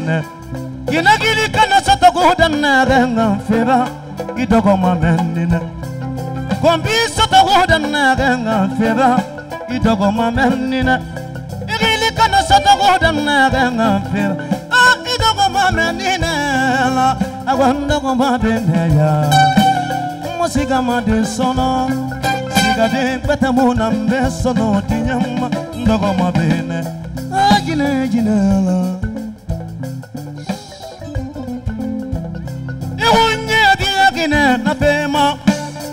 men. Ginagili kana sotogo danna ganga feba. Idogo mamenina. Kombi sotogo danna ganga feba. Idogo mamenina. Igili kana sotogo danna ganga feba. Ah idogo mamenina la. Agwanda go mabenaya. Musiga made sono. Siga de betamuna mbesono tinyama. Ndogo mabene. Ah jine la. Na fema,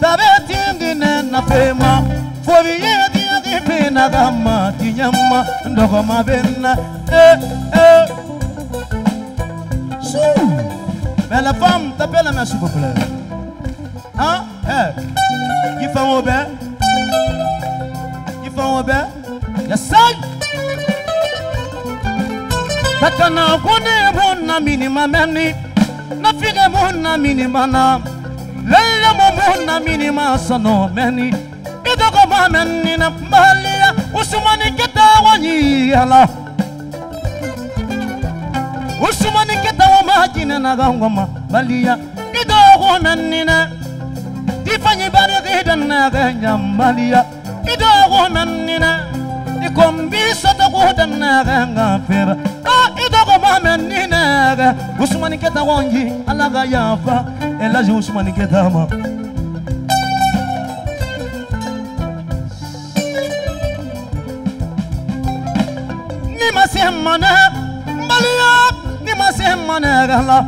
tabeti ngine na fema, foviye diye pena gama tinyama ndogo mabena Sou, belle femme, t'appelle-moi s'il vous plaît. Hein? Qui fait un obé? Qui fait un obé? Yes, Takana kone mona minima meni, na fige mona minima na. Lele mona minima sano meni. Idoko meni na malia usumani keta wanyi ala. Usumani keta wamajine na gangoma malia. Idoko meni na tifanyi bari kidan na ganya malia. Idoko meni na ikombi soto kudan na ganga fera. Idoko meni na usumani keta wanyi ala ga yafa. Et là j'ai Ousmane Kedama. Ni ma semmane Malia, ni ma semmane gala.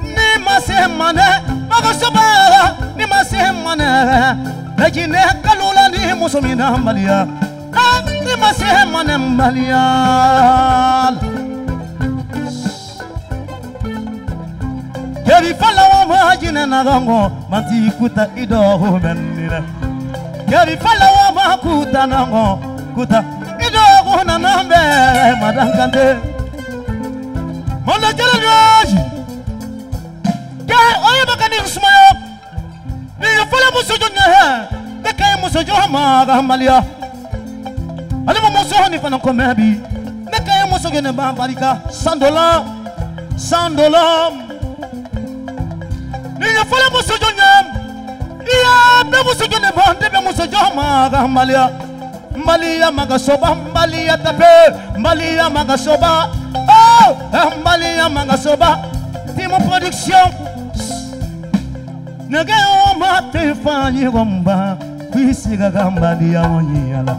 Ni ma semmane Magasoba, ni ma semmane. Lakini kalula ni musumina Malia. Ni ma semmane Malia. Kevi fala wa majina na gongo manti kuta ido benira. Kevi fala wa makuta na gongo kuta ido na nambe madankante. Mona jala nyaji. Ke oye bakani usmayo. Ni fala musojo ne. Beka musojo ma gamalia. Ali mo musojo ni fana komebi. Beka musojo ne bambarika $100. Il faut les mousses il y a des mousses de bande, des mousses de Malia. Malia Magasoba, Malia Tape, Malia Magasoba. Oh, Malia Magasoba. Timo Production. Nagao Mate Fanny Gomba. Pisiga Gambadia Wonyala.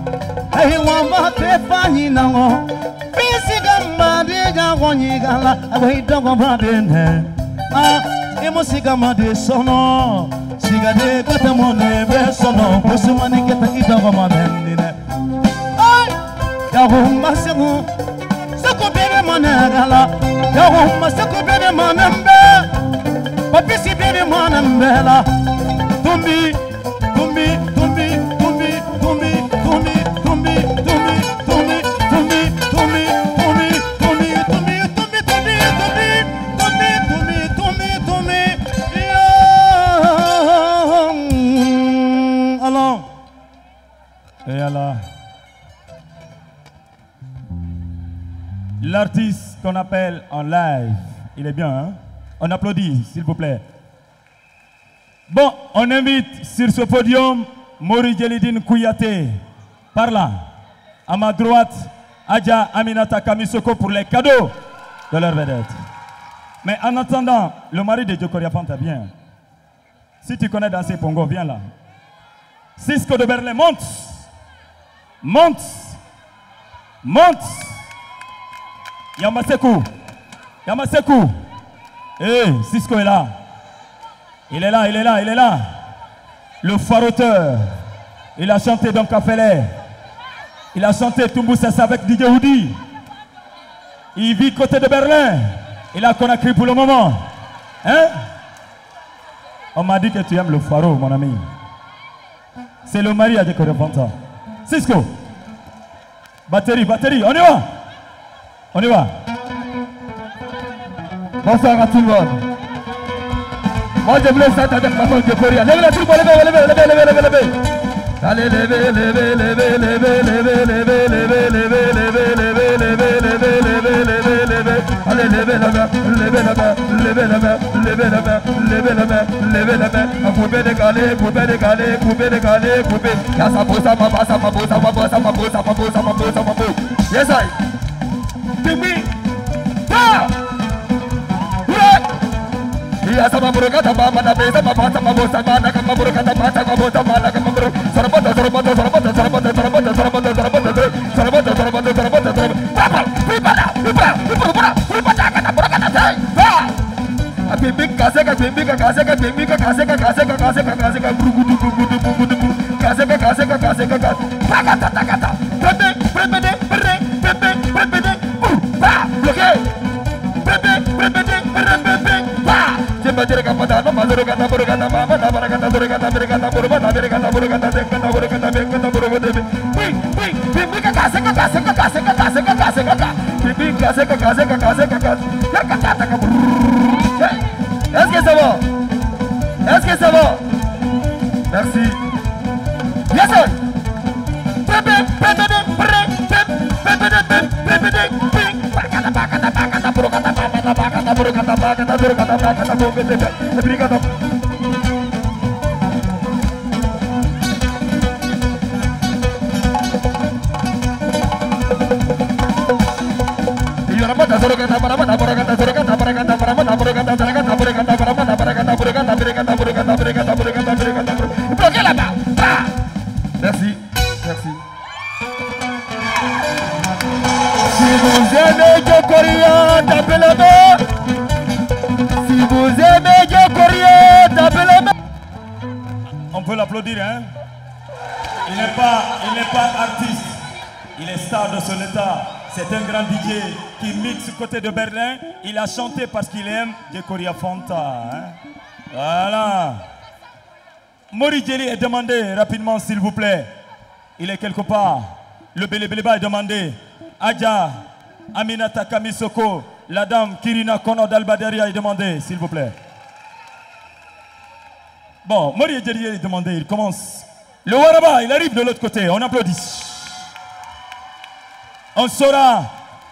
I want Mate Fanny Nango. Pisiga Gambadia Wonyala. I don't go bad in her. Emo siga made sono, siga de kata mone be sono, kusumani keta idogo mamendine. Ay, ya humma sego, seko bebe managala, ya humma seko bebe manembe, papi si bebe manembela, tumbi, tumbi, tumbi, tumbi, tumbi, tumbi, tumbi, tumbi, tumbi, tumbi, tumbi, Et alors, l'artiste qu'on appelle en live, il est bien, hein? On applaudit, s'il vous plaît. Bon, on invite sur ce podium Mori Djelidine Kouyaté. Par là, à ma droite, Adja Aminata Kamisoko pour les cadeaux de leur vedette. Mais en attendant, le mari de Djokoria Fanta vient. Si tu connais danser Pongo, viens là. Cisco de Berlin, monte. Monte. Monte. Yamasekou. Yamasekou. Eh, Cisco est là. Il est là, il est là, il est là. Le faroteur. Il a chanté dans Cafélé. Il a chanté Tumboussassa avec DJ Houdi. Il vit côté de Berlin. Il a Conakry pour le moment. Hein? On m'a dit que tu aimes le pharo, mon ami. C'est le mari à Djokoria Fanta. Cisco. Batterie, batterie, on y va. On y va. Bonsoir à tout le monde. Moi je voulais ça avec ma femme Djokoria. Levez la troupe, levez, levez, levez, levez, levez, levez. Allez, levez, levez, levez, levez, levez, levez, levez, levez, levez, levez, levez, levez, levez, levez, levez. Allez, levez la main, levez la main, levez la main, levez la main, levez la main, levez la main. Coupez, décalez, coupez, décalez, coupez, décalez, coupez. Ya ça pousse, ça va, ça va, ça va, ça va, ça va, ça va, ça va. Yes, I. Timmy. Ah! Ya sama burukata mama na besa mama sama bosa mana kama burukata mata kama bosa mana kama buruk sarabata sarabata sarabata sarabata sarabata sarabata sarabata sarabata sarabata sarabata papa pribada pribada kata burukata sai pa abimbi kaseka burugudu kaseka kata prepede pa bloqué Est-ce que ça va? Est-ce que ça va? Merci. Yes sir. Merci, merci. Si vous aimez Djokoria, tapez la main. Si vous aimez Djokoria, tapez la main. On peut l'applaudir, hein? Il n'est pas artiste, il est star de son état. C'est un grand DJ qui mixe du côté de Berlin. Il a chanté parce qu'il aime Djokoria Fanta. Hein? Voilà. Mori Djeli est demandé rapidement, s'il vous plaît. Il est quelque part. Le Bélébéléba est demandé. Adja, Aminata Kamisoko, la dame Kirina Kono d'Albaderia est demandée, s'il vous plaît. Bon, Mori Djeli est demandé, il commence. Le Waraba, il arrive de l'autre côté, on applaudit. On saura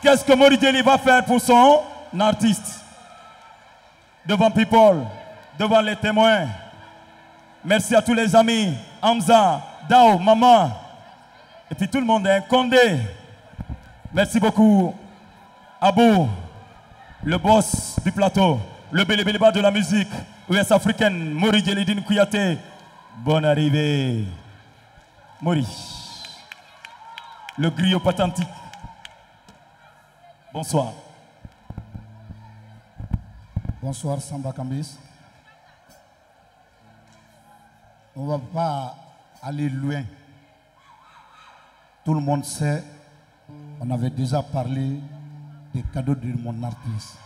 qu'est-ce que Mori Djeli va faire pour son artiste. Devant people, devant les témoins. Merci à tous les amis, Hamza, Dao, Maman, et puis tout le monde, hein, Condé. Merci beaucoup, Abou, le boss du plateau, le Bélébéléba de la musique, ouest africaine, Mori Djeli Dine Kouyaté. Bonne arrivée. Mori, le griot pathentique. Bonsoir. Bonsoir Samba Kambis. On ne va pas aller loin. Tout le monde sait, on avait déjà parlé des cadeaux de mon artiste.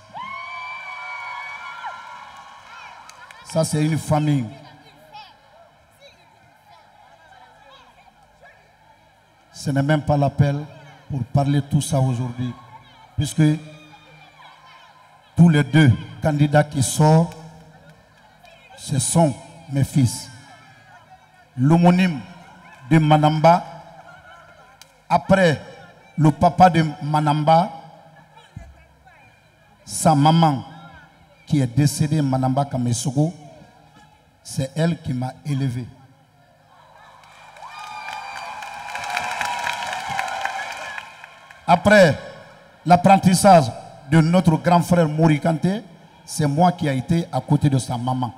Ça, c'est une famille. Ce n'est même pas l'appel pour parler de tout ça aujourd'hui, puisque tous les deux candidats qui sortent, ce sont mes fils. L'homonyme de Manamba, après le papa de Manamba, sa maman qui est décédée, Manamba Kamesogo, c'est elle qui m'a élevé. Après l'apprentissage de notre grand frère Mori Kanté, c'est moi qui ai été à côté de sa maman.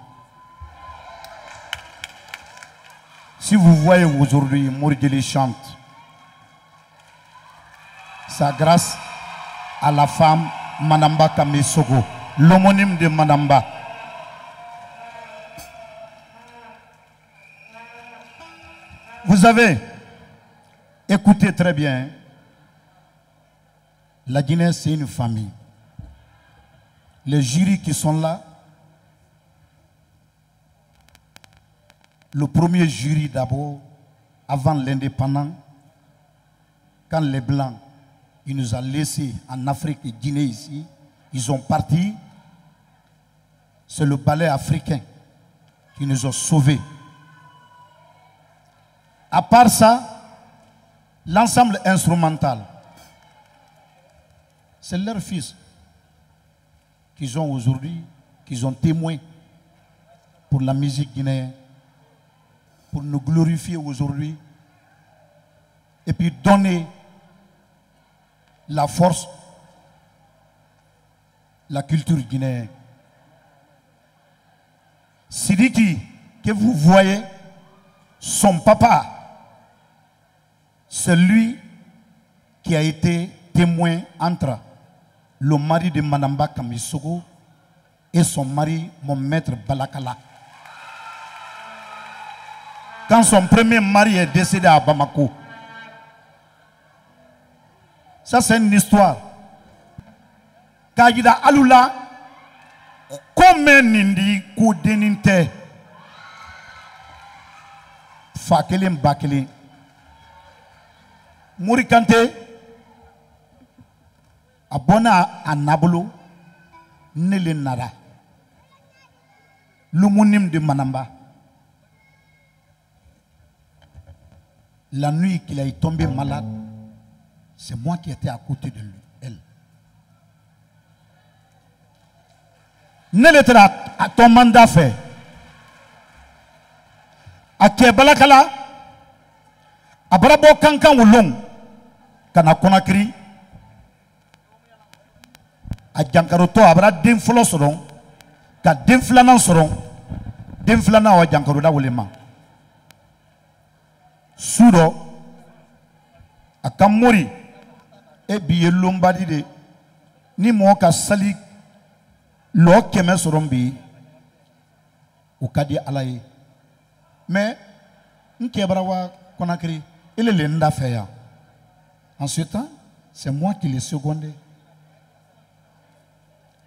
Si vous voyez aujourd'hui Mori Djeli chante, c'est grâce à la femme Manamba Kamesogo, l'homonyme de Manamba. Vous avez écouté très bien. La Guinée, c'est une famille. Les jurys qui sont là, le premier jury d'abord, avant l'indépendance, quand les Blancs, ils nous ont laissés en Afrique et Guinée ici, ils ont parti, c'est le ballet africain qui nous a sauvés. À part ça, l'ensemble instrumental, c'est leur fils. qu'ils ont aujourd'hui, qu'ils ont témoin pour la musique guinéenne, pour nous glorifier aujourd'hui, et puis donner la force, la culture guinéenne. Sidiki, que vous voyez, son papa, c'est lui qui a été témoin entre le mari de Manamba Kamisogo et son mari, mon maître Balakala. Quand son premier mari est décédé à Bamako, ça c'est une histoire. Kajida Alula, comme Nindi Koudeninte, Fakelim Bakeli, Mourikante, Abona Anabolo, Nele Nara, Lumunim de Manamba. La nuit qu'il est tombé malade, c'est moi qui étais à côté de lui, elle. Nele Tera, à ton mandat fait. A Kebalakala, a Brabo Kankan ou Long, Kana Konakri, a Jankaroto, a Brad Dinflo Soron, Ka Dinflanan Soron, Dinflana ou Jankaroda Wulema. Souro, a Kamori, et Biye Lombadi de Ni Moka Sali, Lo Keme Sorombi, ou Kadi Alaye. Mais, Nkebrawa Konakri, il est l'enda fait. En ce temps, c'est moi qui l'ai secondé.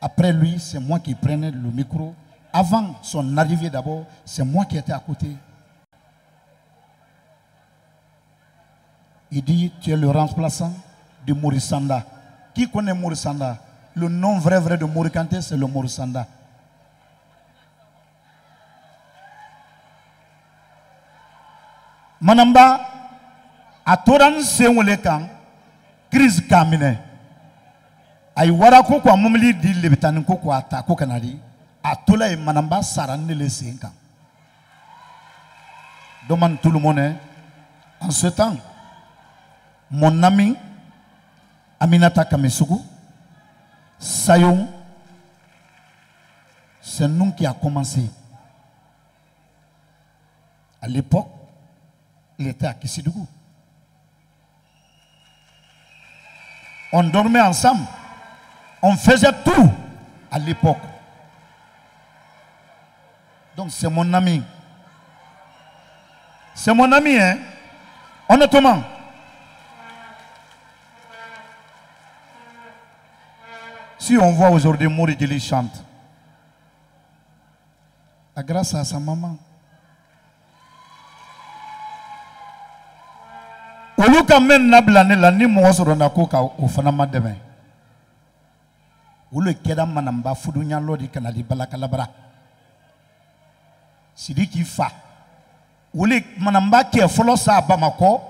Après lui, c'est moi qui prenais le micro. Avant son arrivée d'abord, c'est moi qui étais à côté. Il dit, tu es le remplaçant de Maurice Sanda. Qui connaît Maurice Sanda? Le nom vrai de Maurice Kanté, c'est le Maurice Sanda. Manamba, a toran seŋole kan, crise kamine. Ay wara ko kwa mumli di lebitani ko kwa ta ko kanadi. A tola e manamba sarane le senkan. Demande tout le monde. En ce temps, mon ami Aminata Kamesougou, Sayon, c'est nous qui a commencé. À l'époque, il était à Kissidougou. On dormait ensemble. On faisait tout à l'époque. Donc c'est mon ami. C'est mon ami, hein. Honnêtement. Si on voit aujourd'hui Mouri Djeli chante, grâce à sa maman. Olu ka men nablane la ni mo soro na ko ka o fana ma deme. Olu keda manamba fudu nya lodi kana di balakalabra. Sidiki fa. Olu manamba ke folo sa Bamako.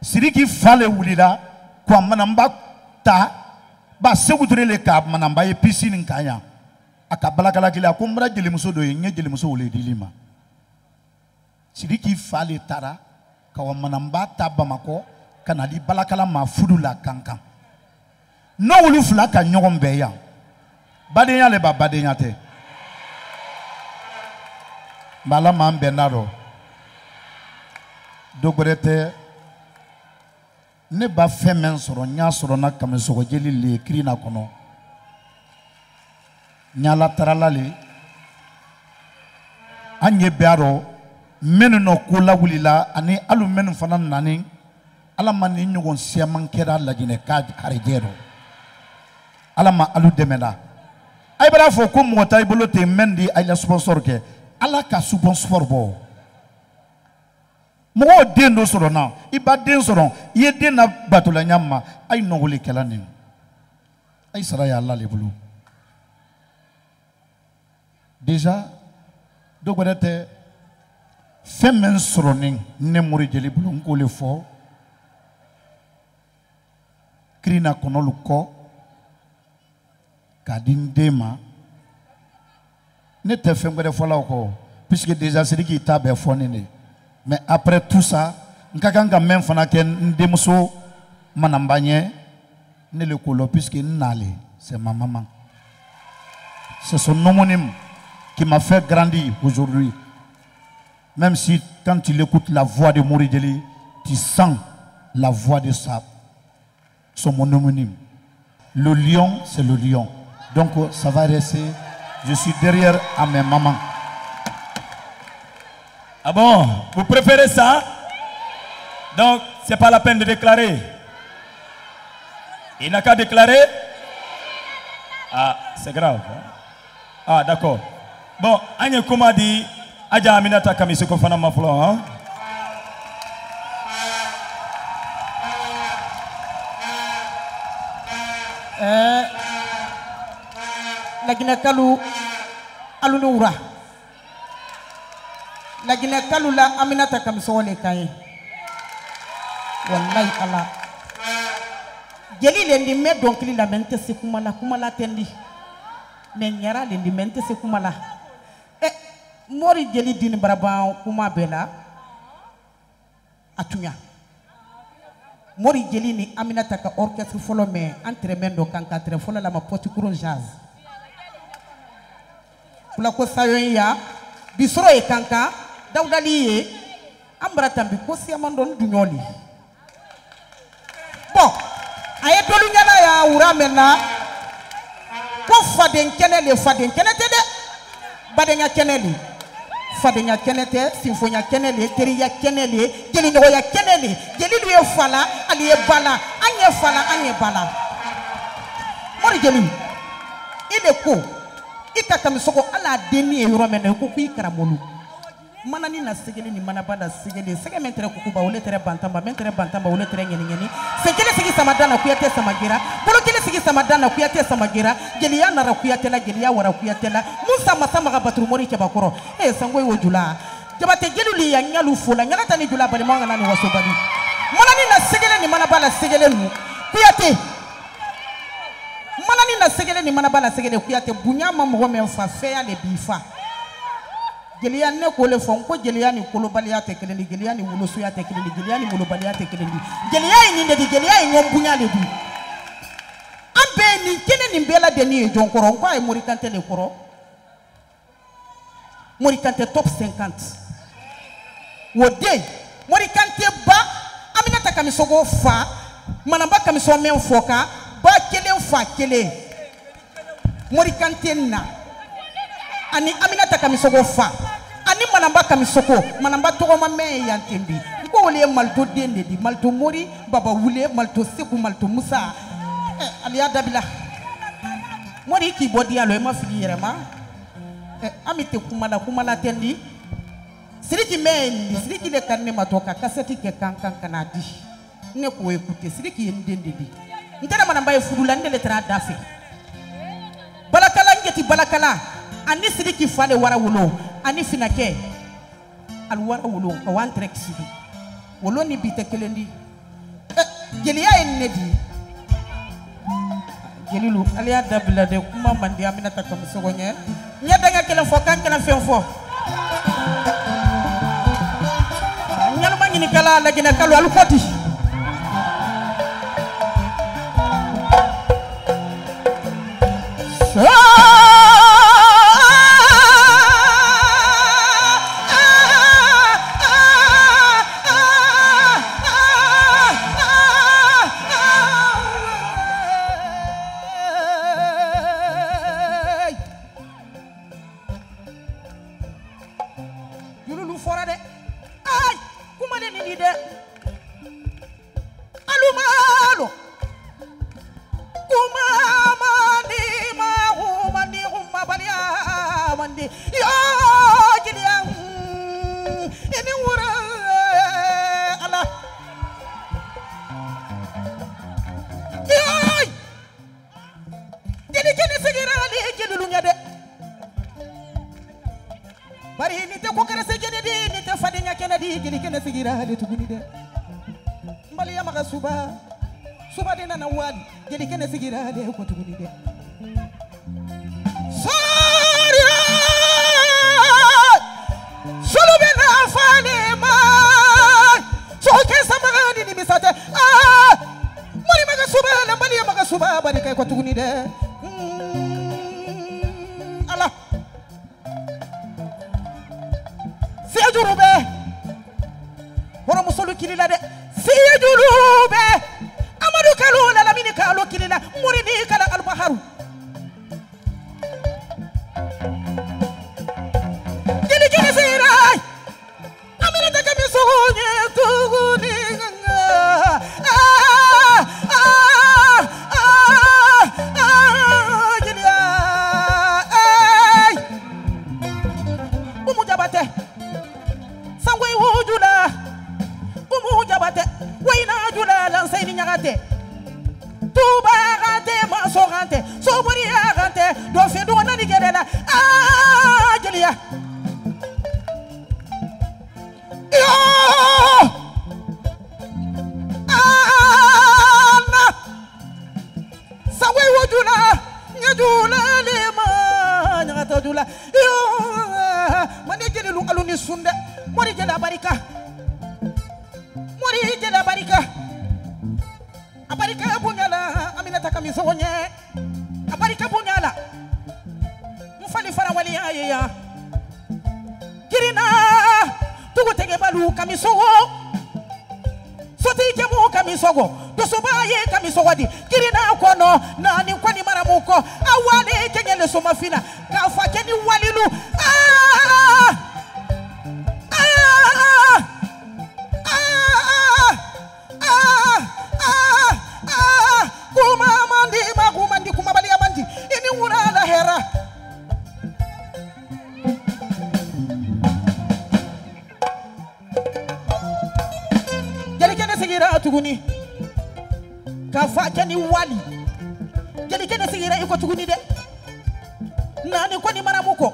Sidiki fa le wulida kwa manamba ta ba segutre le ka manamba e piscine nkanya. Aka balakala kila ko mra jeli muso do nye jeli muso wole dilima. Sidiki fa le tara kawa manamba ta Bamako kana di balakala ma fudu la kankan no wulu fula ka ɲɔgɔn bɛɛ yan badenya le ba badenya tɛ bala man bɛnna dɔ dogwɛrɛ tɛ ne ba fɛn mɛn sɔrɔ n y'a sɔrɔ na Kamisɔgɔ jeli le kirina kɔnɔ ɲala tarala le an ye bɛɛ dɔ minnu nɔ ko lawulila ani alu minnu fana nani ala ma ni ɲɔgɔn siaman kɛra lajinɛ ka harijɛrɔ ala ma alu dɛmɛla ay bara fɔ ko mɔgɔ ta i bolo ten mɛn di ay la sponsor kɛ ala ka sponsor bɔ mɔgɔw den dɔ sɔrɔ na i ba den sɔrɔ i ye den na batola ɲa ma ay nɔgɔli kɛla nin ay sara ya ala le bolo déjà dɔ wɛrɛ tɛ fɛn min sɔrɔ ni ne Mouri Djeli bolo n k'o le fɔ kirina kɔnɔlu kɔ k'a di n den ma n'était fait de fois là encore, puisque déjà c'est qui t'a bien fourni. Mais après tout ça, n'kakanga même fanaken ndemuso manambanye ne le colo puisque n'allait, c'est ma maman. C'est son homonyme qui m'a fait grandir aujourd'hui. Même si quand tu écoutes la voix de Moridjeli, tu sens la voix de son homonyme. Le lion, c'est le lion. Donc ça va rester. Je suis derrière à mes mamans. Ah bon, vous préférez ça? Donc, c'est pas la peine de déclarer. Il n'a qu'à déclarer. Ah, c'est grave. Ah, d'accord. Bon, Agne Kouma dit, Adja Aminata Kamisoko Fana Maflo, hein? Lagina Kalu Alunura. Lagina Kalu la Aminata Kamisole Kaye. Wallahi Allah. Jeli lendi me donc li lamente se kumala tendi. Mais nyara lendi mente se kumala. Mori jeli dini baraba kuma bela atunya. Mori jeli ni Aminata ka orchestre folo me entremendo kankatre folo la ma poti kuro jazz. Kula ko sayoya bisoro e kanka dawdali e ambra tambi ko si amandon dunyoli. Bon, aye tolu nyana ya ura mena ko faden kenele tede badenya kenele fadenya kenete sinfonya kenele teriya kenele jeli nyoya kenele jeli luye fala ali e bala anye fala anye bala mori jeli ile ko ikakamisoko ala deni e yoro mena ko ikaramolu manani na segele ni manabanda segele sege mentere kukuba ole tere bantamba mentere bantamba ole tere ngeni segele sigi samadana kuyate samagira bolo kele sigi samadana kuyate samagira geliya nara kuyate la geliya wara kuyate la musa masama ga batru mori ke bakoro sangoy wojula jabate geluli ya nyalu fola nyalata ni jula bali manga nani wasobali manani na segele ni manabala segele nu kuyate manani na segele ni manabala segele kuyate bunyama mo me fa fe ya le bifa Gelia ne kole fon ko gelia ni kolo balia te keleni gelia ni woloso ya te keleni gelia ni wolo balia te keleni gelia ni de gelia ni ngombunya le du ambe ni kene ni bela de ni jonkoro ko ay morikante le koro morikante top 50 wode morikante ba Aminata Kamisogo fa manamba Kamiso men foka ba kele fa kele morikante na ani Aminata Kamisogo fa ani manamba Kamisoko manamba togoma me yantembi ko wole malto dende di malto mori baba wule malto seku malto musa ali adabila mori ki bodi alo e ma fili yerema amite kumala tendi siriki men siriki le kanne matoka kaseti ke kankan kanadi ne ko écouter siriki ndende di ntana manamba e fudula ndele tra dafe balakala ngeti balakala ani siriki fale wara wulo ani finake al wara wulo ka wan trek sidi wulo ni bite kelendi geliya ennedi gelilu aliya dabla de kuma mandi Aminata Kamisogo nye nyada nga kelen fo kan kelen fen fo nyalu mangini kala lagina kalu al koti suba de na wali geli kene sigira de ko tuguni de Saria barika ko tuguni de ala fiya jurube wara musolu kilila de fiya jurube amadu kalu la lamini kalu kilila murini kala albaharu gili gili sirai amina daga mi sogonye tuguni Tubarate, masorante, soboriarante, dofe dona ni gerela. Ah, Gelia. Yo! Anna. Sawe wojula, nyajula lema, nyata jula. Yo! Mani geli lu aluni sunde, mori gela barika. Mori gela barika. Abarika bunyala aminata kamisonye abarika bunyala mfali fara wali ya kirina tugutege balu kamisogo soti jemu kamisogo dosubaye kamisogodi kirina kono nani kwani maramuko awale kenyele somafina kafa keni walilu tuguni kafa keni wali jeli kene sigira iko tuguni de nani kwani maramuko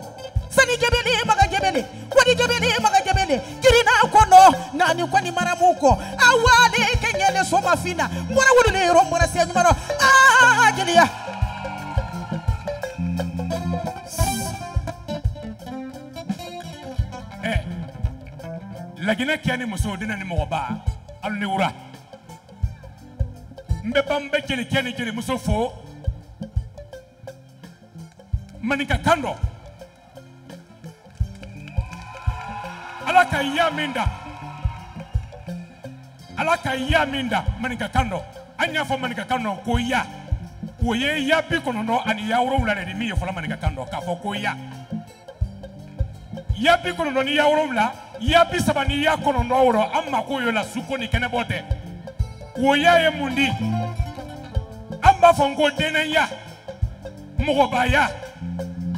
sani jebeli maga jebeli wadi jebeli maga jebeli kirina kono nani kwani maramuko awale kenyele soma fina mwana wudule ro mwana senyu maro jeli ya lagina kiani muso dina ni moba alni wura mbe bambe jeli keni jeli muso fo manika kando alaka ya minda manika kando anya fo manika kando ko ya wo ye ya bi kono no ani ya wuro wula de mi yo fo manika kando ka fo ko ya bi kono no ni ya wuro wula ya bi sabani ya kono no wuro amma ko yo la suko ni kene bote wo ya ye mundi amba fongo denen ya mogoba ya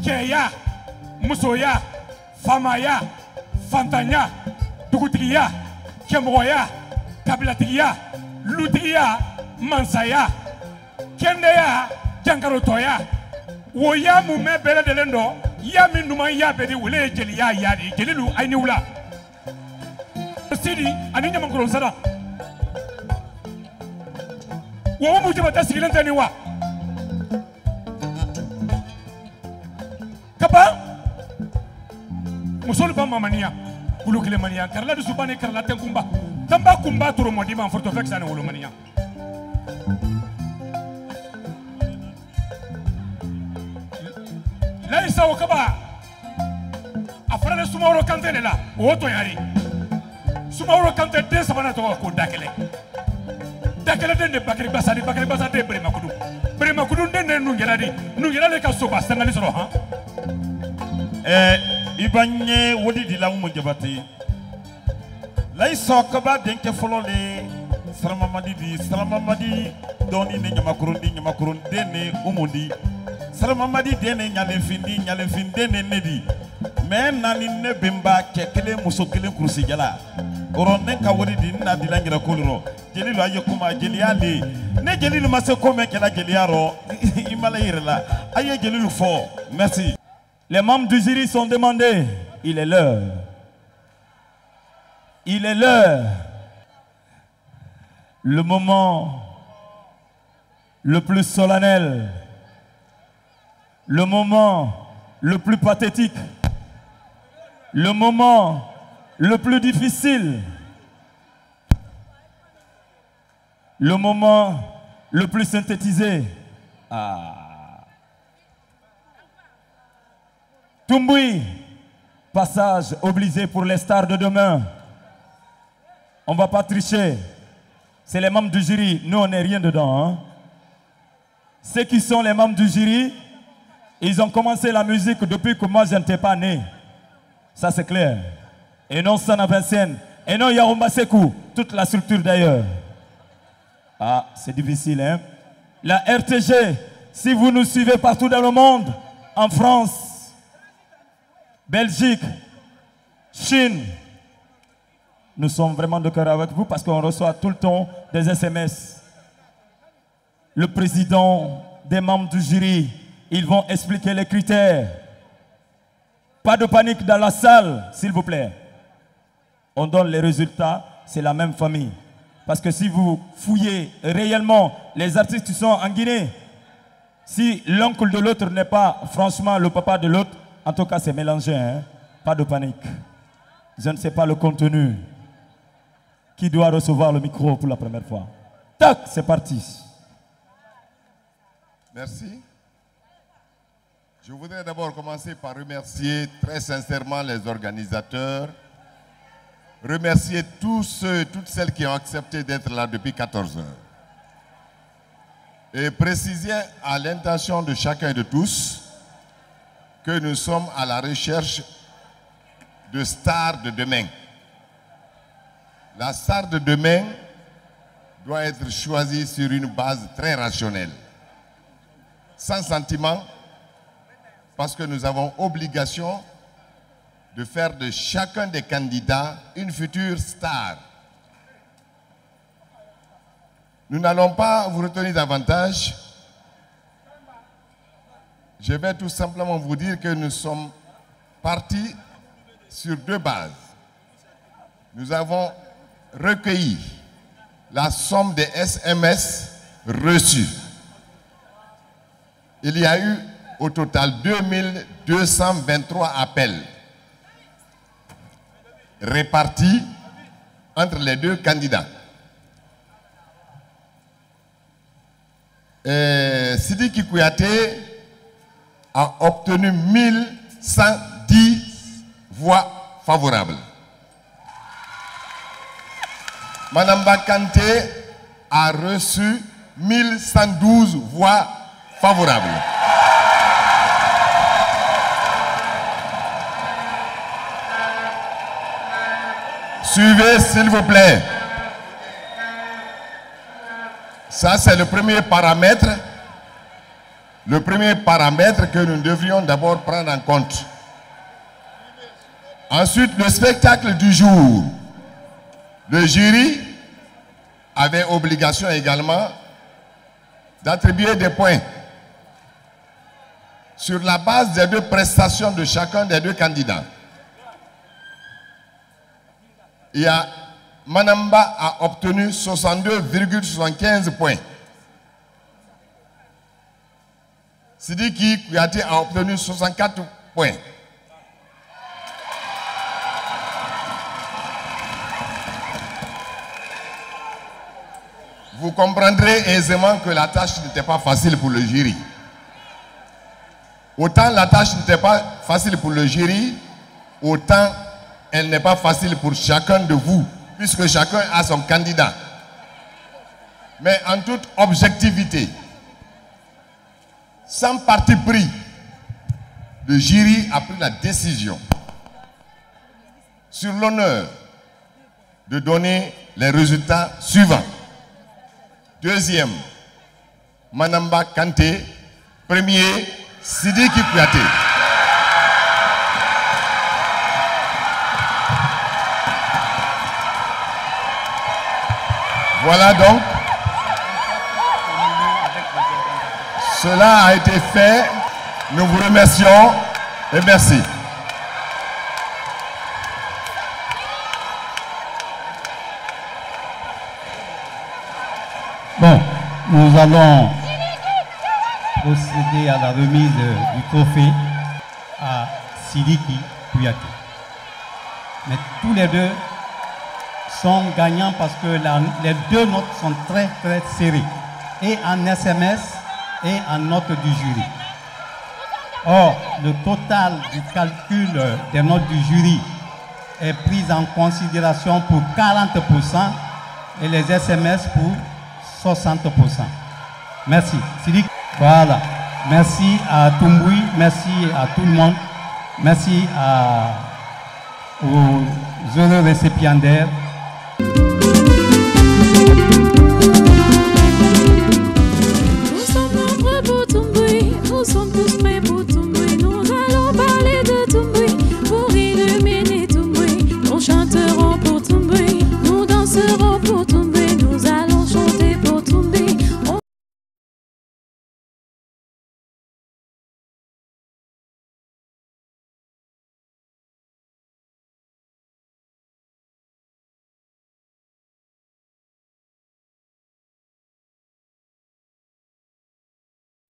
keya musoya famaya fantanya dugutigiya kemoya kabilatigiya lutigiya mansaya kendeya jangarotoya wo ya mume bele delendo ya minuma ya bedi wule jeli ya yadi jelilu ayni wula sidi ani nyama ngoro sada wo mu jaba sigilanta ni wa kapa musol ba mamania bulu kile mania karla du subane karla ten kumba tamba kumba toro modi man forto vex ane wolo mania la isa o kaba afrale sumawro kante ne la o to yari sumawro kante de sabana to ko dakele de bakri basadi de brema kudu de nu ngeradi ka so basangali soro ha ibanye wodi di lawu mo jabati lay sokaba denke folole salamamadi doni ne nyamakurundi dene umundi salamamadi dene nyalefindi dene nedi men nani ne bemba kekele musokele kursi jala oronne ka wodi di na dilangira kolro jelilu aye kuma jeliali ne jelilu mase kome kala jeliaro imala yirla aye jelilu fo merci. Les membres du jury sont demandés. Il est l'heure. Il est l'heure. Le moment le plus solennel. Le moment le plus pathétique. Le moment le plus difficile. Le moment le plus synthétisé. Toumbouy, passage obligé pour les stars de demain. On ne va pas tricher. C'est les membres du jury. Nous, on n'est rien dedans. Hein? Ceux qui sont les membres du jury, ils ont commencé la musique depuis que moi, je n'étais pas né. Ça, c'est clair. Et non Sana Vincent. Et non Yaromba Sekou. Toute la structure d'ailleurs. Ah, c'est difficile, hein? La RTG, si vous nous suivez partout dans le monde, en France, Belgique, Chine, nous sommes vraiment de cœur avec vous parce qu'on reçoit tout le temps des SMS. Le président, des membres du jury, ils vont expliquer les critères. Pas de panique dans la salle, s'il vous plaît. On donne les résultats, c'est la même famille. Parce que si vous fouillez réellement les artistes qui sont en Guinée, si l'oncle de l'autre n'est pas franchement le papa de l'autre, en tout cas c'est mélangé, hein? Pas de panique. Je ne sais pas le contenu. Qui doit recevoir le micro pour la première fois? Tac, c'est parti. Merci. Je voudrais d'abord commencer par remercier très sincèrement les organisateurs, remercier tous ceux et toutes celles qui ont accepté d'être là depuis 14 heures. Et préciser à l'intention de chacun et de tous que nous sommes à la recherche de stars de demain. La star de demain doit être choisie sur une base très rationnelle, sans sentiment, parce que nous avons obligation de faire de chacun des candidats une future star. Nous n'allons pas vous retenir davantage. Je vais tout simplement vous dire que nous sommes partis sur deux bases. Nous avons recueilli la somme des SMS reçus. Il y a eu au total 2223 appels répartis entre les deux candidats. Sidiki Kouyaté a obtenu 1110 voix favorables. Manamba Kanté a reçu 1112 voix favorables. Suivez, s'il vous plaît. Ça, c'est le premier paramètre. Le premier paramètre que nous devrions d'abord prendre en compte. Ensuite, le spectacle du jour. Le jury avait obligation également d'attribuer des points sur la base des deux prestations de chacun des deux candidats. Manamba a obtenu 62,75 points. Sidiki Kouyaté a obtenu 64 points. Vous comprendrez aisément que la tâche n'était pas facile pour le jury. Autant la tâche n'était pas facile pour le jury, autant elle n'est pas facile pour chacun de vous, puisque chacun a son candidat. Mais en toute objectivité, sans parti pris, le jury a pris la décision, sur l'honneur, de donner les résultats suivants. Deuxième, Manamba Kanté. Premier, Sidiki Kouyaté. Voilà donc. Cela a été fait. Nous vous remercions et merci. Bon, nous allons procéder à la remise du trophée à Sidiki Kouyaté. Mais tous les deux sont gagnants parce que les deux notes sont très serrées. Et en SMS et en note du jury. Or, le total du calcul des notes du jury est pris en considération pour 40% et les SMS pour 60%. Merci. Voilà. Merci à Tumboui, merci à tout le monde, merci aux heureux récipiendaires. Nous sommes nombreux pour Tumboui, nous sommes tous prêts pour